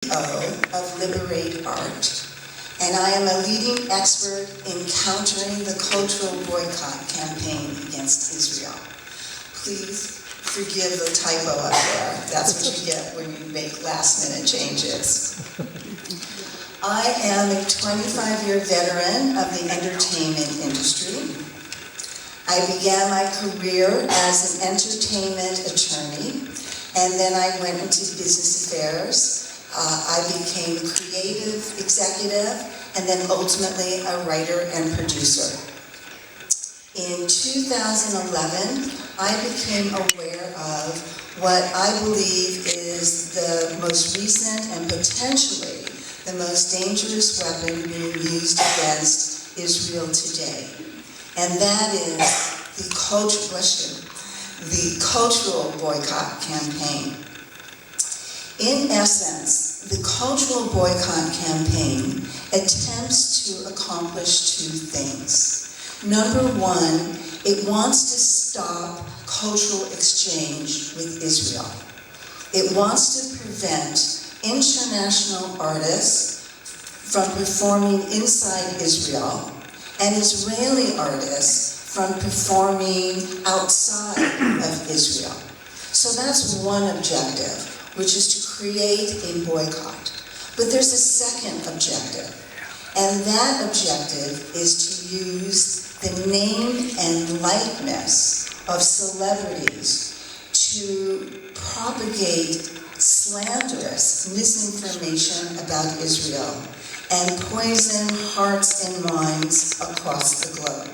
of Liberate Art, and I am a leading expert in countering the cultural boycott campaign against Israel. Please forgive the typo up there. That's what you get when you make last-minute changes. I am a 25-year veteran of the entertainment industry. I began my career as an entertainment attorney, and then I went into business affairs. I became creative executive, and then ultimately a writer and producer. In 2011, I became aware of what I believe is the most recent and potentially the most dangerous weapon being used against Israel today. And that is the cultural boycott campaign. In essence, the cultural boycott campaign attempts to accomplish two things. Number one, it wants to stop cultural exchange with Israel. It wants to prevent international artists from performing inside Israel and Israeli artists from performing outside of Israel. So that's one objective, which is to create a boycott. But there's a second objective, and that objective is to use the name and likeness of celebrities to propagate slanderous misinformation about Israel and poison hearts and minds across the globe.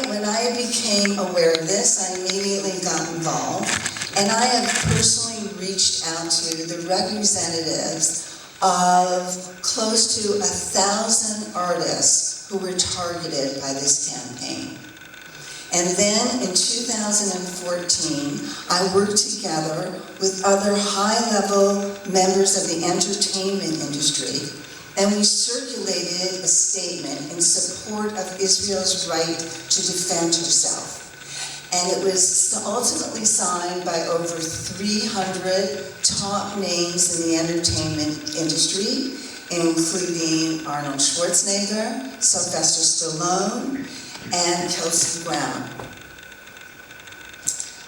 When I became aware of this, I immediately got involved, and I have personally reached out to the representatives of close to 1,000 artists who were targeted by this campaign. And then in 2014, I worked together with other high-level members of the entertainment industry, and we circulated a statement in support of Israel's right to defend herself. And it was ultimately signed by over 300 top names in the entertainment industry, including Arnold Schwarzenegger, Sylvester Stallone, and Kelsey Brown.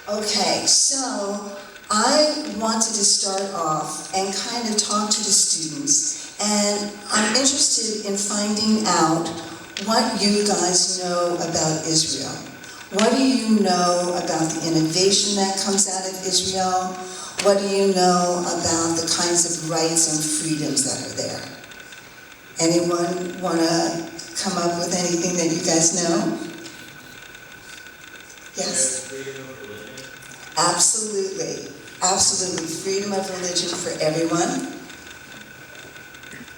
Okay, so I wanted to start off and kind of talk to the students, and I'm interested in finding out what you guys know about Israel. What do you know about the innovation that comes out of Israel? What do you know about the kinds of rights and freedoms that are there? Anyone want to come up with anything that you guys know? Yes? Freedom of religion. Absolutely. Absolutely. Freedom of religion for everyone.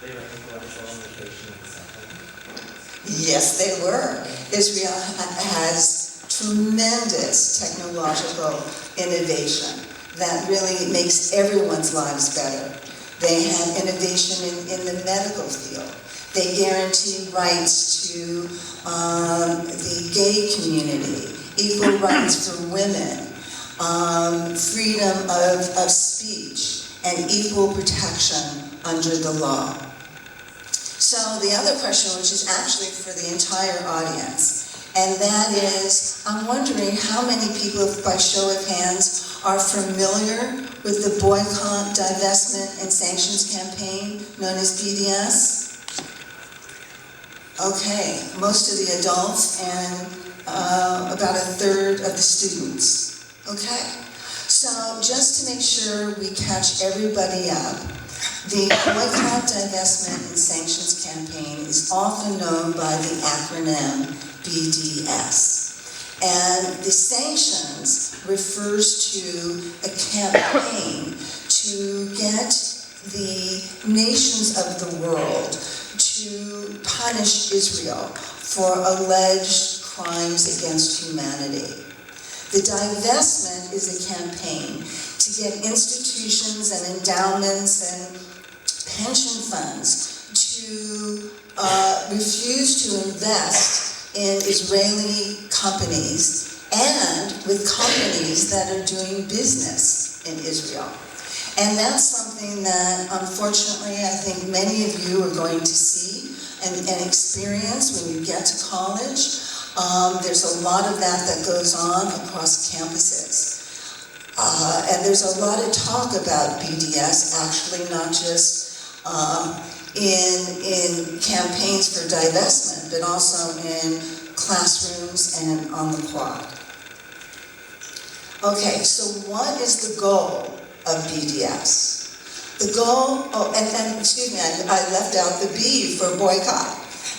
They were intellectual innovation and something. Yes, they were. Israel has tremendous technological innovation that really makes everyone's lives better. They had innovation in the medical field. They guarantee rights to the gay community, equal rights for women, freedom of speech, and equal protection under the law. So the other question, which is actually for the entire audience, and that is, I'm wondering how many people, by show of hands, are familiar with the Boycott, Divestment, and Sanctions campaign known as BDS? Okay, most of the adults and about a third of the students. Okay, so just to make sure we catch everybody up, the Boycott, Divestment, and Sanctions campaign is often known by the acronym BDS. And the sanctions refers to a campaign to get the nations of the world to punish Israel for alleged crimes against humanity. The divestment is a campaign to get institutions and endowments and pension funds to refuse to invest in Israeli companies and with companies that are doing business in Israel. And that's something that, unfortunately, I think many of you are going to see and experience when you get to college. There's a lot of that goes on across campuses. And there's a lot of talk about BDS, actually, not just in campaigns for divestment, but also in classrooms and on the quad. Okay, so what is the goal of BDS? The goal, and excuse me, I left out the B for boycott.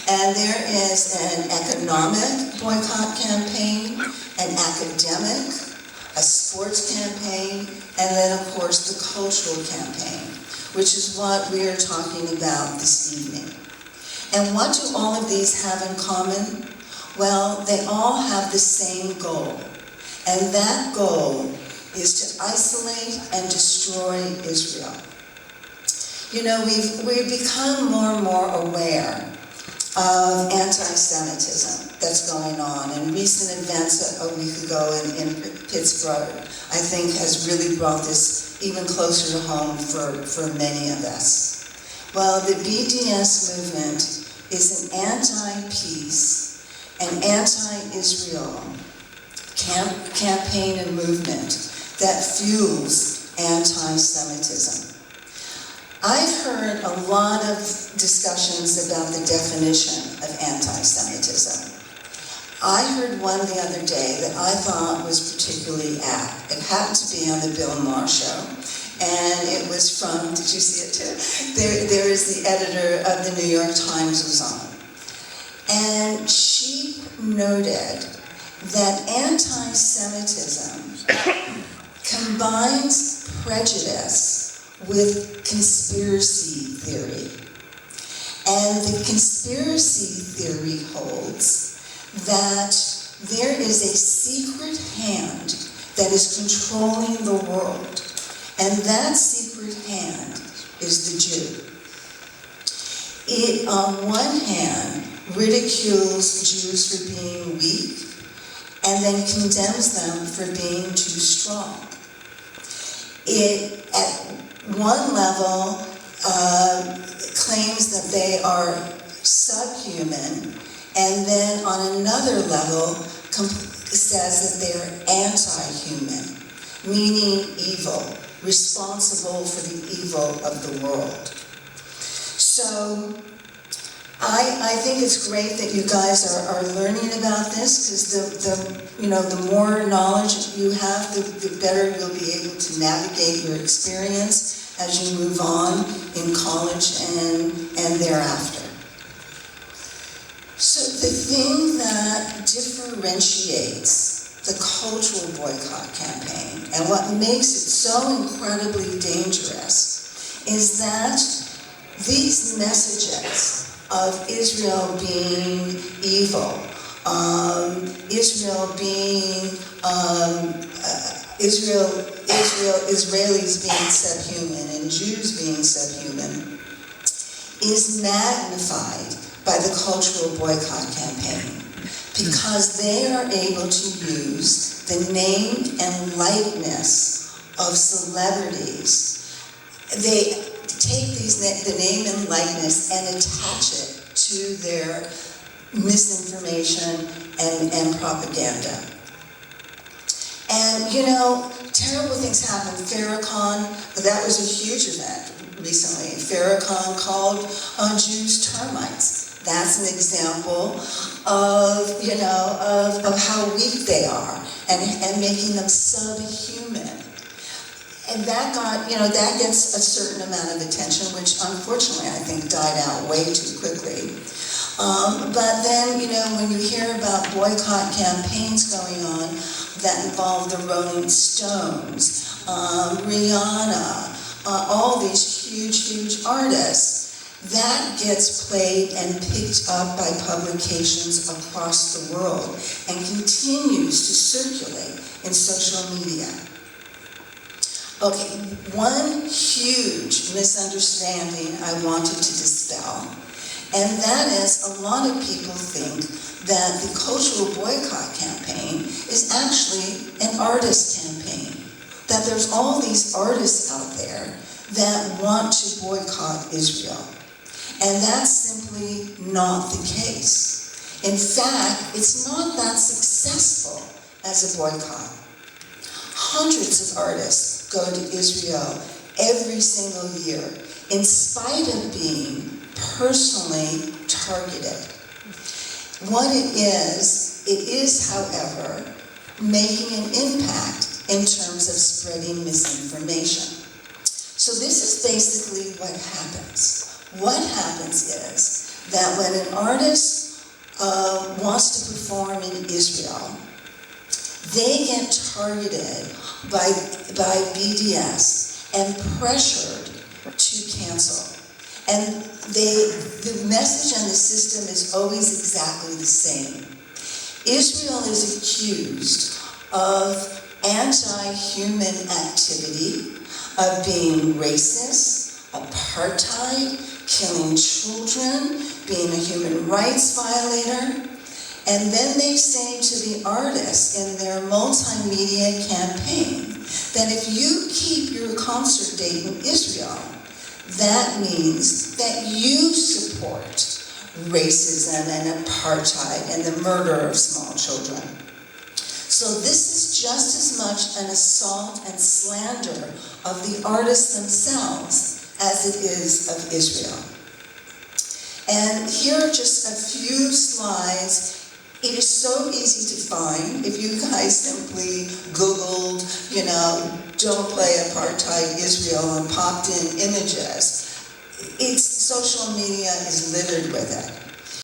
And there is an economic boycott campaign, an academic, a sports campaign, and then of course the cultural campaign, which is what we are talking about this evening. And what do all of these have in common? Well, they all have the same goal. And that goal is to isolate and destroy Israel. You know, we've become more and more aware of anti-Semitism that's going on, and recent events a week ago in Pittsburgh, I think, has really brought this even closer to home for many of us. Well, the BDS movement is an anti-peace and anti-Israel campaign and movement that fuels anti-Semitism. I've heard a lot of discussions about the definition of anti-Semitism. I heard one the other day that I thought was particularly apt. It happened to be on the Bill Maher show, and it was from, did you see it too? There is the editor of the New York Times was on. And she noted that anti-Semitism combines prejudice with conspiracy theory. And the conspiracy theory holds that there is a secret hand that is controlling the world. And that secret hand is the Jew. It, on one hand, ridicules Jews for being weak and then condemns them for being too strong. It, at one level, claims that they are subhuman, and then on another level says that they are anti-human, meaning evil, responsible for the evil of the world. So I think it's great that you guys are learning about this, because the more knowledge you have, the better you'll be able to navigate your experience as you move on in college and thereafter. So the thing that differentiates the cultural boycott campaign and what makes it so incredibly dangerous is that these messages of Israel being evil, Israelis being subhuman and Jews being subhuman, is magnified by the cultural boycott campaign because they are able to use the name and likeness of celebrities. They take the name and likeness and attach it to their misinformation and propaganda. And, terrible things happen. Farrakhan, that was a huge event recently. Farrakhan called Jews termites. That's an example of how weak they are and making them subhuman. And that that gets a certain amount of attention, which unfortunately I think died out way too quickly. But then, when you hear about boycott campaigns going on that involve the Rolling Stones, Rihanna, all these huge artists, that gets played and picked up by publications across the world and continues to circulate in social media. Okay, one huge misunderstanding I wanted to dispel, and that is a lot of people think that the cultural boycott campaign is actually an artist campaign, that there's all these artists out there that want to boycott Israel. And that's simply not the case. In fact, it's not that successful as a boycott. Hundreds of artists go to Israel every single year, in spite of being personally targeted. What it is, however, making an impact in terms of spreading misinformation. So this is basically what happens. What happens is that when an artist wants to perform in Israel, they get targeted by BDS and pressured to cancel. And the message and the system is always exactly the same. Israel is accused of anti-human activity, of being racist, apartheid, killing children, being a human rights violator. And then they say to the artists in their multimedia campaign that if you keep your concert date in Israel, that means that you support racism and apartheid and the murder of small children. So this is just as much an assault and slander of the artists themselves as it is of Israel. And here are just a few slides. It is so easy to find. If you guys simply Googled, don't play apartheid Israel and popped in images, social media is littered with it.